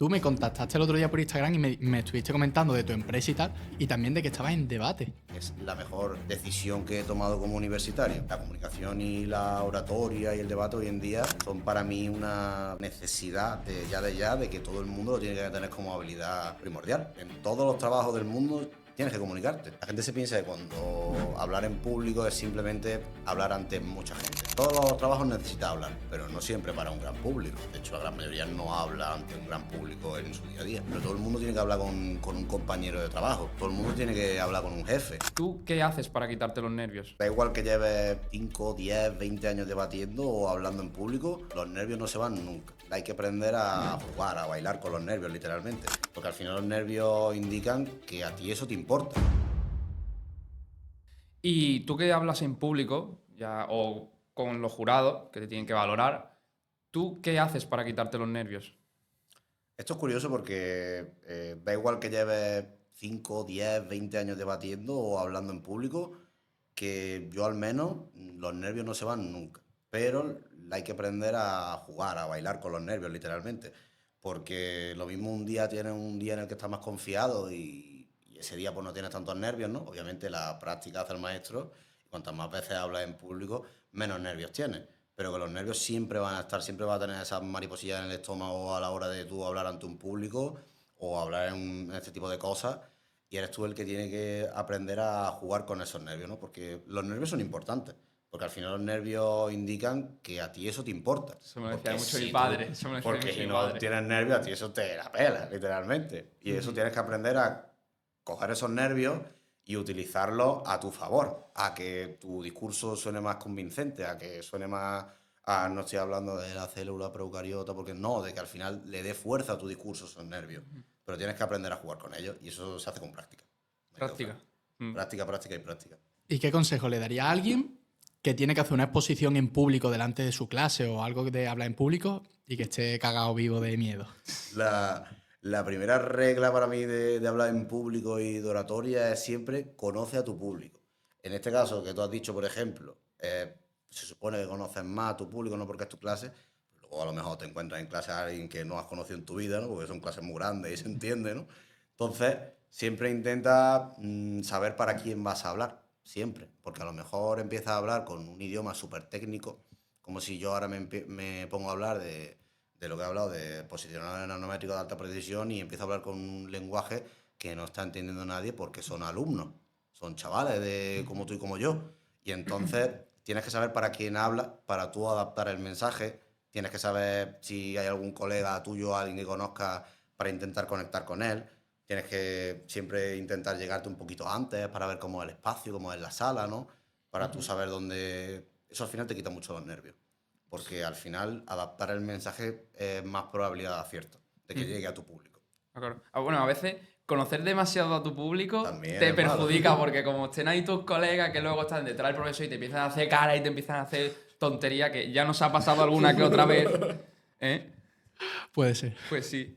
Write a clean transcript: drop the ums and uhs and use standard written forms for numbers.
Tú me contactaste el otro día por Instagram y me estuviste comentando de tu empresa y tal, y también de que estabas en debate. Es la mejor decisión que he tomado como universitario. La comunicación y la oratoria y el debate hoy en día son para mí una necesidad de ya de que todo el mundo lo tiene que tener como habilidad primordial. En todos los trabajos del mundo tienes que comunicarte. La gente se piensa que cuando hablar en público es simplemente hablar ante mucha gente. Todos los trabajos necesitan hablar, pero no siempre para un gran público. De hecho, la gran mayoría no habla ante un gran público en su día a día. Pero todo el mundo tiene que hablar con un compañero de trabajo. Todo el mundo tiene que hablar con un jefe. ¿Tú qué haces para quitarte los nervios? Da igual que lleves 5, 10, 20 años debatiendo o hablando en público, los nervios no se van nunca. Hay que aprender a jugar, a bailar con los nervios, literalmente. Porque al final los nervios indican que a ti eso te importa. Y tú que hablas en público, ya, o con los jurados, que te tienen que valorar, ¿tú qué haces para quitarte los nervios? Esto es curioso porque da igual que lleves 5, 10, 20 años debatiendo o hablando en público, que yo al menos los nervios no se van nunca. Pero hay que aprender a jugar, a bailar con los nervios, literalmente. Porque lo mismo un día tienes un día en el que estás más confiado y ese día pues no tienes tantos nervios, ¿no? Obviamente la práctica hace el maestro y cuantas más veces hablas en público, menos nervios tienes. Pero que los nervios siempre van a estar, siempre vas a tener esas mariposillas en el estómago a la hora de tú hablar ante un público o hablar en este tipo de cosas. Y eres tú el que tiene que aprender a jugar con esos nervios, ¿no? Porque los nervios son importantes. Porque al final los nervios indican que a ti eso te importa. Eso me lo decía Porque mucho mi si padre. tú- Eso me lo decía porque mucho si mi no padre. tienes nervios, a ti eso te la pela, literalmente. Y eso tienes que aprender a coger esos nervios y utilizarlos a tu favor, a que tu discurso suene más convincente, a que suene más... no estoy hablando de la célula procariota, porque no, de que al final le dé fuerza a tu discurso esos nervios. Pero tienes que aprender a jugar con ellos y eso se hace con práctica. Me quedo Práctica. claro. Práctica, práctica y práctica. ¿Y qué consejo le daría a alguien que tiene que hacer una exposición en público delante de su clase o algo de hablar en público y que esté cagado vivo de miedo? La primera regla para mí de hablar en público y de oratoria es siempre conoce a tu público. En este caso que tú has dicho, por ejemplo, se supone que conoces más a tu público, no porque es tu clase, luego a lo mejor te encuentras en clase a alguien que no has conocido en tu vida, ¿no? Porque son clases muy grandes y se entiende, ¿no? Entonces, siempre intenta saber para quién vas a hablar, siempre, porque a lo mejor empiezas a hablar con un idioma súper técnico, como si yo ahora me pongo a hablar de lo que he hablado, de posicionamiento nanométrico de alta precisión y empiezo a hablar con un lenguaje que no está entendiendo nadie porque son alumnos, son chavales de como tú y como yo. Y entonces tienes que saber para quién hablas, para tú adaptar el mensaje, tienes que saber si hay algún colega tuyo, alguien que conozcas para intentar conectar con él. Tienes que siempre intentar llegarte un poquito antes para ver cómo es el espacio, cómo es la sala, ¿no? Para tú saber dónde... Eso al final te quita mucho los nervios. Porque al final adaptar el mensaje es más probabilidad de acierto, de que llegue a tu público. Claro. Bueno, a veces conocer demasiado a tu público También te es malo. perjudica porque como estén ahí tus colegas que luego están detrás del profesor y te empiezan a hacer cara y te empiezan a hacer tontería que ya nos ha pasado alguna que otra vez. ¿Eh? Puede ser. Pues sí.